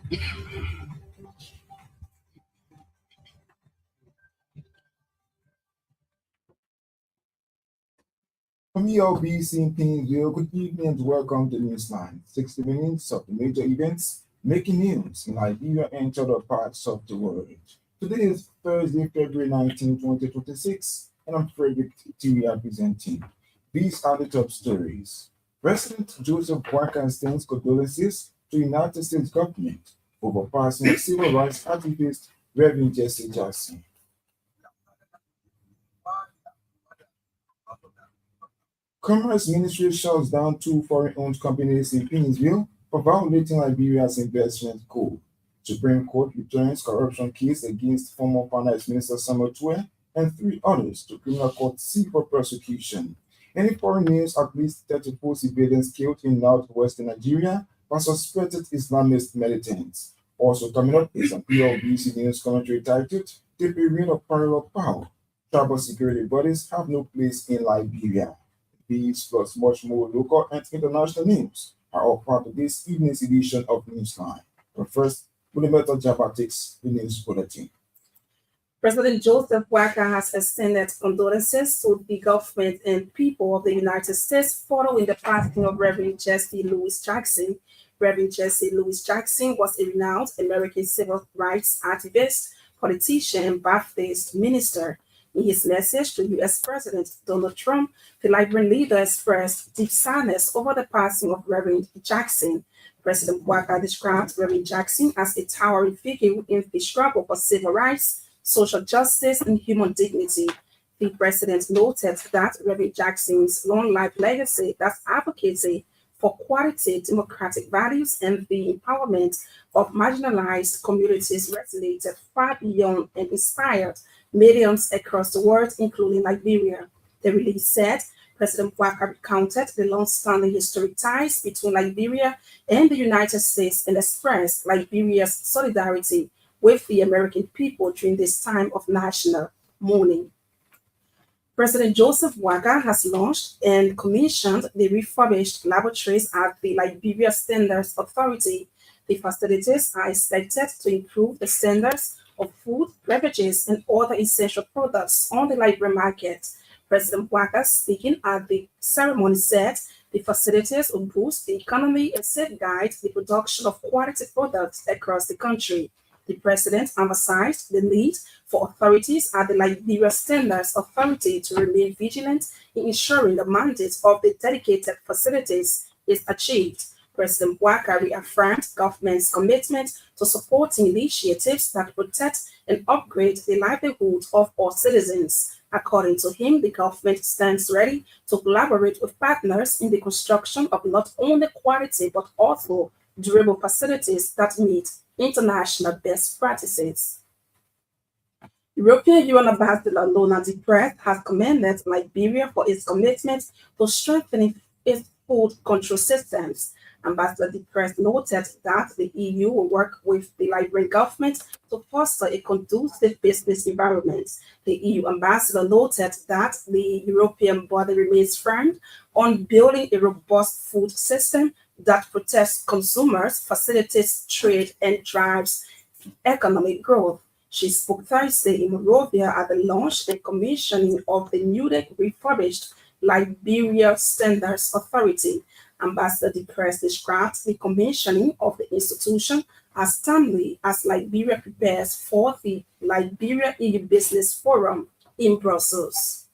From Elbc in Painesville, good evening and welcome to Newsline. 60 minutes of the major events making news in Liberia and other parts of the world. Today is Thursday, February 19, 2026, and I'm Frederick T. representing. These are the top stories. President Joseph Boakai extends condolences to United States government over passing of civil rights activist Reverend Jesse Jackson. Commerce Ministry shuts down two foreign-owned companies in Painesville for violating Liberia's investment code. Supreme Court returns corruption case against former Finance Minister Samuel Twe and three others to criminal court seek for prosecution. In foreign news, at least 34 civilians killed in northwestern Nigeria by suspected Islamist militants. Also coming up is an Elbc News commentary titled "The Period of Parallel Power. Tribal security bodies have no place in Liberia." These plus much more local and international news are all part of this evening's edition of Newsline. But first, Budimeta Jabba takes the news bulletin. President Joseph Boakai has extended condolences to the government and people of the United States following the passing of Reverend Jesse Louis Jackson. Reverend Jesse Louis Jackson was a renowned American civil rights activist, politician, and Baptist minister. In his message to U.S. President Donald Trump, the Liberian leader expressed deep sadness over the passing of Reverend Jackson. President Boakai described Reverend Jackson as a towering figure in the struggle for civil rights, social justice, and human dignity. The president noted that Reverend Jackson's long life legacy that advocated for quality democratic values and the empowerment of marginalized communities resonated far beyond and inspired millions across the world, including Liberia. The release said President Boakai recounted the long-standing historic ties between Liberia and the United States and expressed Liberia's solidarity with the American people during this time of national mourning. President Joseph Boakai has launched and commissioned the refurbished laboratories at the Liberia Standards Authority. The facilities are expected to improve the standards of food, beverages, and other essential products on the Liberian market. President Boakai, speaking at the ceremony, said the facilities will boost the economy and safeguard the production of quality products across the country. The president emphasized the need for authorities at the Liberia Standards Authority to remain vigilant in ensuring the mandate of the dedicated facilities is achieved. President Boakai reaffirmed government's commitment to supporting initiatives that protect and upgrade the livelihood of all citizens. According to him, the government stands ready to collaborate with partners in the construction of not only quality but also durable facilities that meet international best practices. European Union Ambassador Lona Deprez has commended Liberia for its commitment to strengthening its food control systems. Ambassador Deprez noted that the EU will work with the Liberian government to foster a conducive business environment. The EU ambassador noted that the European body remains firm on building a robust food system that protects consumers, facilitates trade, and drives economic growth. She spoke Thursday in Monrovia at the launch and commissioning of the newly refurbished Liberia Standards Authority. Ambassador Deprez described the commissioning of the institution as timely as Liberia prepares for the Liberia EU Business Forum in Brussels.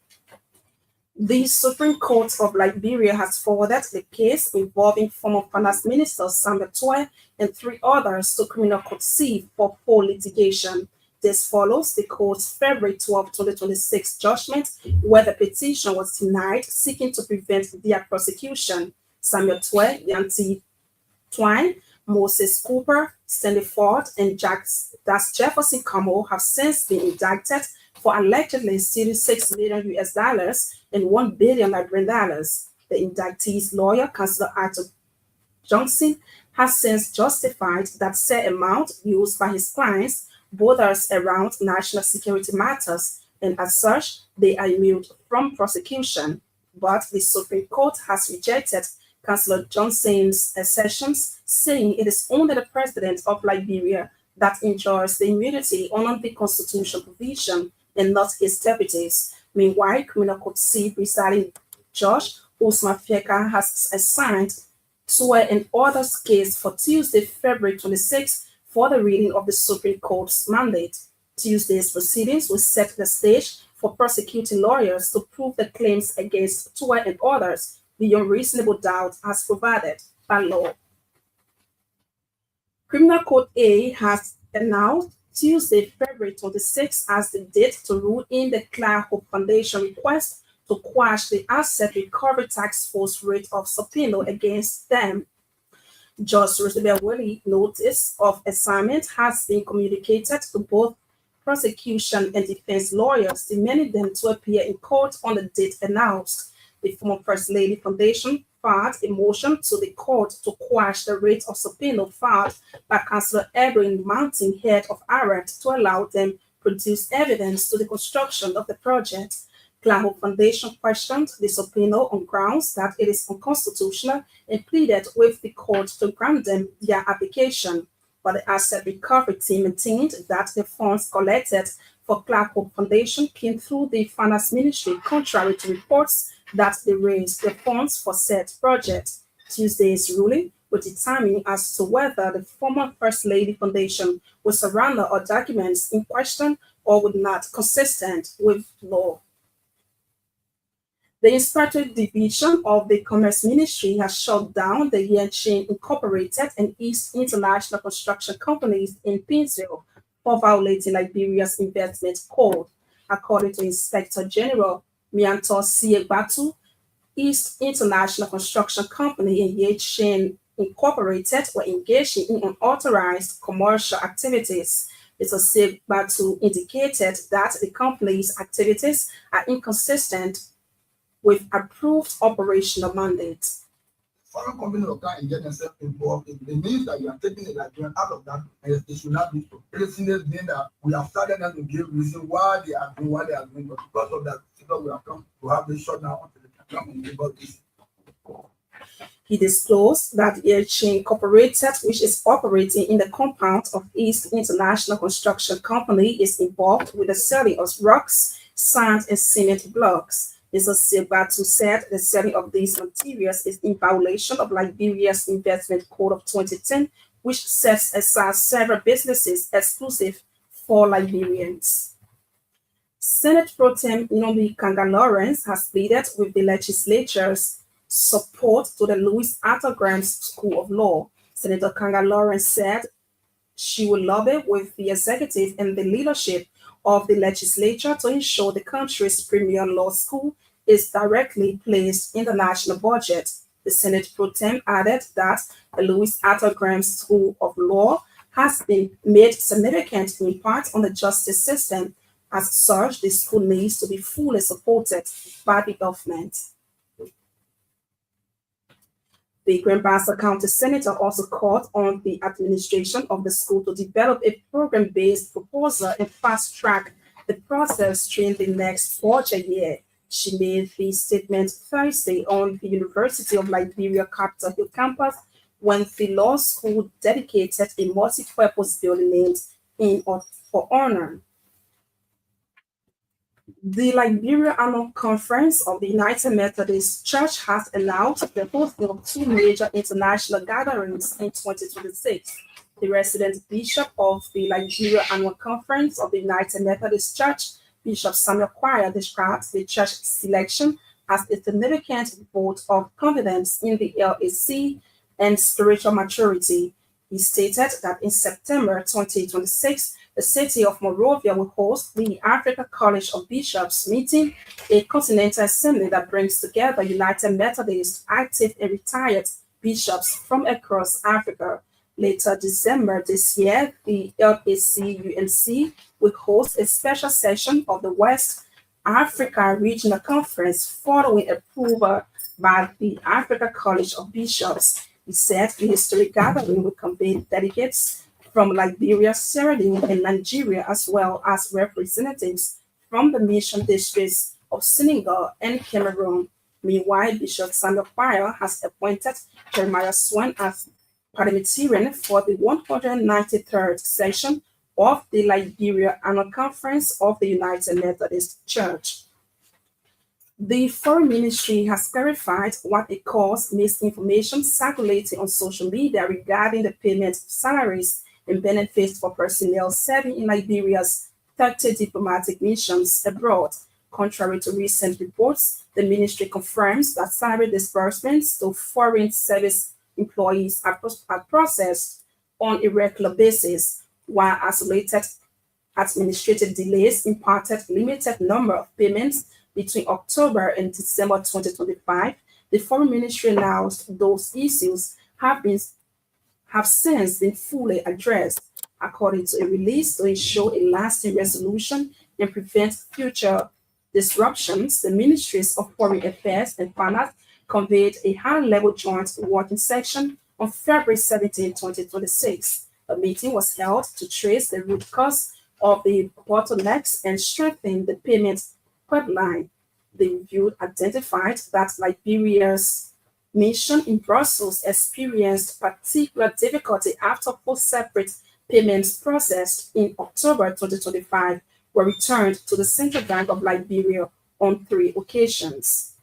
The Supreme Court of Liberia has forwarded the case involving former Finance Minister Samuel Twe and three others to criminal court C for full litigation. This follows the court's February 12, 2026 judgment, where the petition was denied, seeking to prevent their prosecution. Samuel Twe, Yanti Twine, Moses Cooper, Stanley Ford, and Jefferson Como have since been indicted for allegedly stealing $6 million and $1 billion Liberian dollars. The indictee's lawyer, Councilor Arthur Johnson, has since justified that said amount used by his clients borders around national security matters, and as such, they are immune from prosecution. But the Supreme Court has rejected Councillor Johnson's assertions, saying it is only the president of Liberia that enjoys the immunity under the constitutional provision and not his deputies. Meanwhile, Criminal Court C presiding Judge Usman Fieka has assigned to an orders case for Tuesday, February 26, for the reading of the Supreme Court's mandate. Tuesday's proceedings will set the stage for prosecuting lawyers to prove the claims against Tua and others beyond reasonable doubt as provided by law. Criminal Court A has announced Tuesday, February 26 as the date to rule in the Clark Hope Foundation request to quash the Asset Recovery Task Force writ of subpoena against them. Judge Roosevelt Willie notice of assignment has been communicated to both prosecution and defense lawyers, demanding them to appear in court on the date announced. The former First Lady Foundation filed a motion to the court to quash the writ of subpoena filed by Councillor Edwin Mountain, head of ARAT, to allow them produce evidence to the construction of the project. Clark Foundation questioned the subpoena on grounds that it is unconstitutional and pleaded with the court to grant them their application. But the asset recovery team maintained that the funds collected for Clark Foundation came through the finance ministry, contrary to reports that they raised the funds for said project. Tuesday's ruling will determine as to whether the former First Lady Foundation will surrender all documents in question or would not, consistent with law. The Inspector Division of the Commerce Ministry has shut down the Yenchain Incorporated and East International Construction Companies in Pinsville for violating Liberia's investment code. According to Inspector General Mianto Siegbatu, East International Construction Company and Yenchain Incorporated were engaging in unauthorized commercial activities. Mr. Siegbatu indicated that the company's activities are inconsistent with approved operational mandates. Foreign company or can get themselves involved. It means that you are taking the Nigerian out of that, and it should not be placing it in that we have started them to give reason why they are doing what they are doing, but because of that, we have come to have this shut down until they can come and give us this. He disclosed that Yenchain Incorporated, which is operating in the compound of East International Construction Company, is involved with the selling of rocks, sand, and cement blocks. Mr. Siegbatu said the selling of these materials is in violation of Liberia's Investment Code of 2010, which sets aside several businesses exclusive for Liberians. Senate Pro Tem Inomi Kanga Lawrence has pleaded with the legislature's support to the Louis Arthur Grimes School of Law. Senator Kanga Lawrence said she will lobby with the executive and the leadership of the legislature to ensure the country's premier law school is directly placed in the national budget. The Senate Pro Tem added that the Louis Arthur Grimes School of Law has been made significant impact on the justice system. As such, the school needs to be fully supported by the government. The Grand Bassa County Senator also called on the administration of the school to develop a program-based proposal and fast-track the process during the next budget year. She made the statement Thursday on the University of Liberia Capitol Hill campus when the law school dedicated a multi-purpose building named for honor. The Liberia Annual Conference of the United Methodist Church has announced the hosting of two major international gatherings in 2026. The resident bishop of the Liberia Annual Conference of the United Methodist Church, Bishop Samuel Quire, describes the church selection as a significant vote of confidence in the LAC and spiritual maturity. He stated that in September 2026, the city of Monrovia will host the Africa College of Bishops meeting, a continental assembly that brings together United Methodist, active and retired bishops from across Africa. Later December this year, the LAC UNC will host a special session of the West Africa Regional Conference following approval by the Africa College of Bishops. He said the historic gathering will convene delegates from Liberia, Sierra Leone, and Nigeria, as well as representatives from the mission districts of Senegal and Cameroon. Meanwhile, Bishop Samuel Choir has appointed Jeremiah Swan as parliamentarian for the 193rd session of the Liberia Annual Conference of the United Methodist Church. The Foreign Ministry has clarified what it calls misinformation circulating on social media regarding the payment of salaries and benefits for personnel serving in Liberia's 30 diplomatic missions abroad. Contrary to recent reports, the ministry confirms that salary disbursements to foreign service employees are processed on a regular basis, while isolated administrative delays impacted limited number of payments between October and December 2025. The Foreign Ministry announced those issues have since been fully addressed, according to a release to ensure a lasting resolution and prevent future disruptions. The Ministries of Foreign Affairs and Finance convened a high-level joint working session on February 17, 2026. A meeting was held to trace the root cause of the bottlenecks and strengthen the payment pipeline. The review identified that Liberia's mission in Brussels experienced particular difficulty after four separate payments processed in October 2025 were returned to the Central Bank of Liberia on 3 occasions.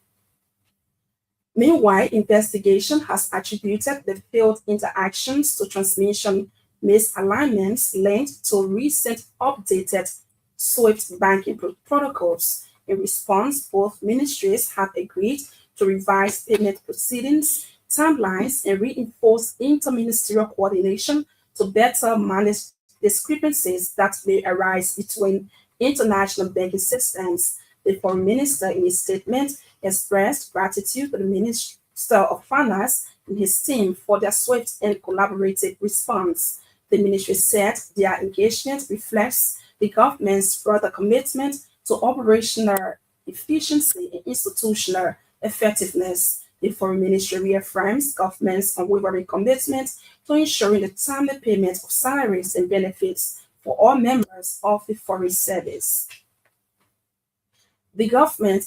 Meanwhile, investigation has attributed the failed interactions to transmission misalignments linked to recent updated SWIFT banking protocols. In response, both ministries have agreed to revise payment proceedings, timelines, and reinforce interministerial coordination to better manage discrepancies that may arise between international banking systems. The foreign minister, in his statement, expressed gratitude to the Minister of Finance and his team for their swift and collaborative response. The ministry said their engagement reflects the government's further commitment to operational efficiency and institutional effectiveness. The Foreign Ministry reaffirms government's unwavering commitment to ensuring the timely payment of salaries and benefits for all members of the Foreign Service. The government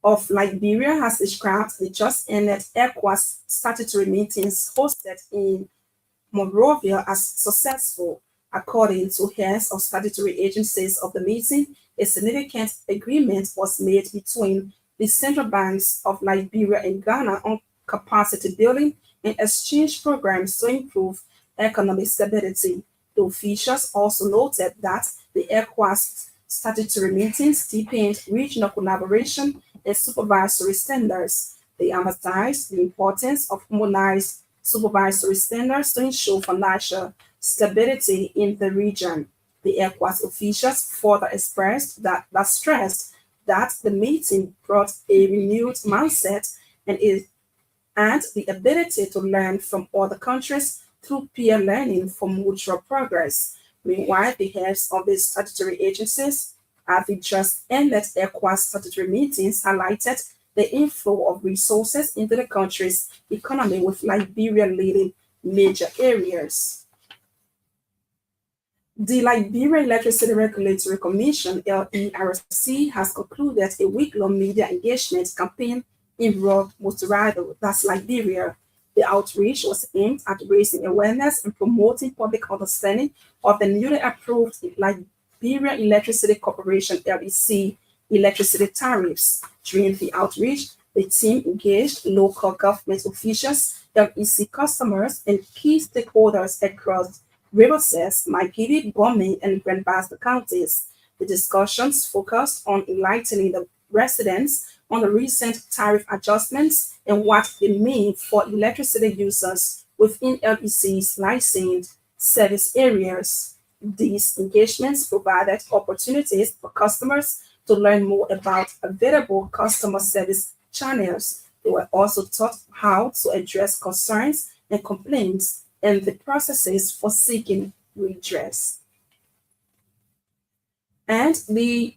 of Liberia has described the just ended ECOWAS statutory meetings hosted in Monrovia as successful. According to heads of statutory agencies of the meeting, a significant agreement was made between the central banks of Liberia and Ghana on capacity building and exchange programs to improve economic stability. The officials also noted that the ECOWAS statutory meetings deepened regional collaboration and supervisory standards. They emphasized the importance of harmonized supervisory standards to ensure financial stability in the region. The ECOWAS officials further expressed that stressed that the meeting brought a renewed mindset and the ability to learn from other countries through peer learning for mutual progress. Meanwhile, the heads of the statutory agencies at the just ended ECOWAS statutory meetings highlighted the inflow of resources into the country's economy, with Liberia leading major areas. The Liberia Electricity Regulatory Commission, LERC, has concluded a week-long media engagement campaign in rural Mostarado, that's Liberia. The outreach was aimed at raising awareness and promoting public understanding of the newly approved Liberia Electricity Corporation, LEC, electricity tariffs. During the outreach, the team engaged local government officials, LEC customers, and key stakeholders across Riverside, Maikidi, Bomi, and Grand Bassa counties. The discussions focused on enlightening the residents on the recent tariff adjustments and what they mean for electricity users within LEC's licensed service areas. These engagements provided opportunities for customers to learn more about available customer service channels. They were also taught how to address concerns and complaints and the processes for seeking redress. And the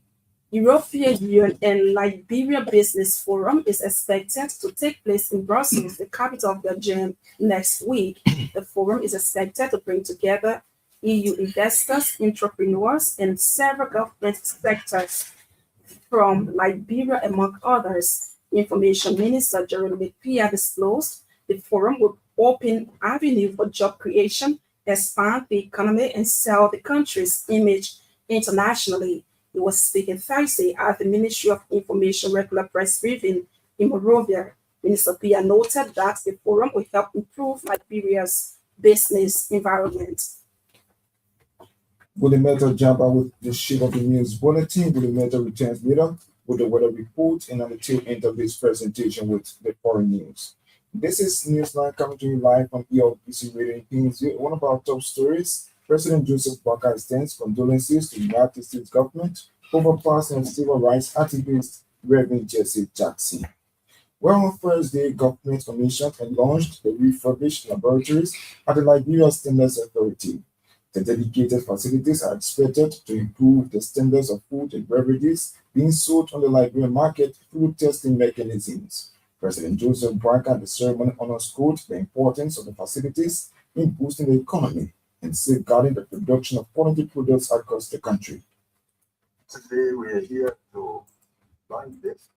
European Union and Liberia Business Forum is expected to take place in Brussels, the capital of Belgium, next week. The forum is expected to bring together EU investors, entrepreneurs, and several government sectors from Liberia, among others. Information Minister Jeremy Pia disclosed the forum would open avenue for job creation, expand the economy, and sell the country's image internationally. He was speaking Thursday at the Ministry of Information regular press briefing in Monrovia. Minister Pia noted that the forum will help improve Liberia's business environment. Bulimeter jump out with the shape of the news bulletin. Bulimeter returns later with the weather report and on the tail end of this presentation with the foreign news. This is Newsline coming to you live from Elbc Radio in Kingsville. One of our top stories, President Joseph Boakai extends condolences to the United States government over passing of civil rights activist Reverend Jesse Jackson. Well, on Thursday, government commissioned and launched the refurbished laboratories at the Liberia Standards Authority. The dedicated facilities are expected to improve the standards of food and beverages being sold on the Liberian market through testing mechanisms. President Joseph Boakai at the ceremony underscored the importance of the facilities in boosting the economy and safeguarding the production of quality products across the country. Today we are here to launch this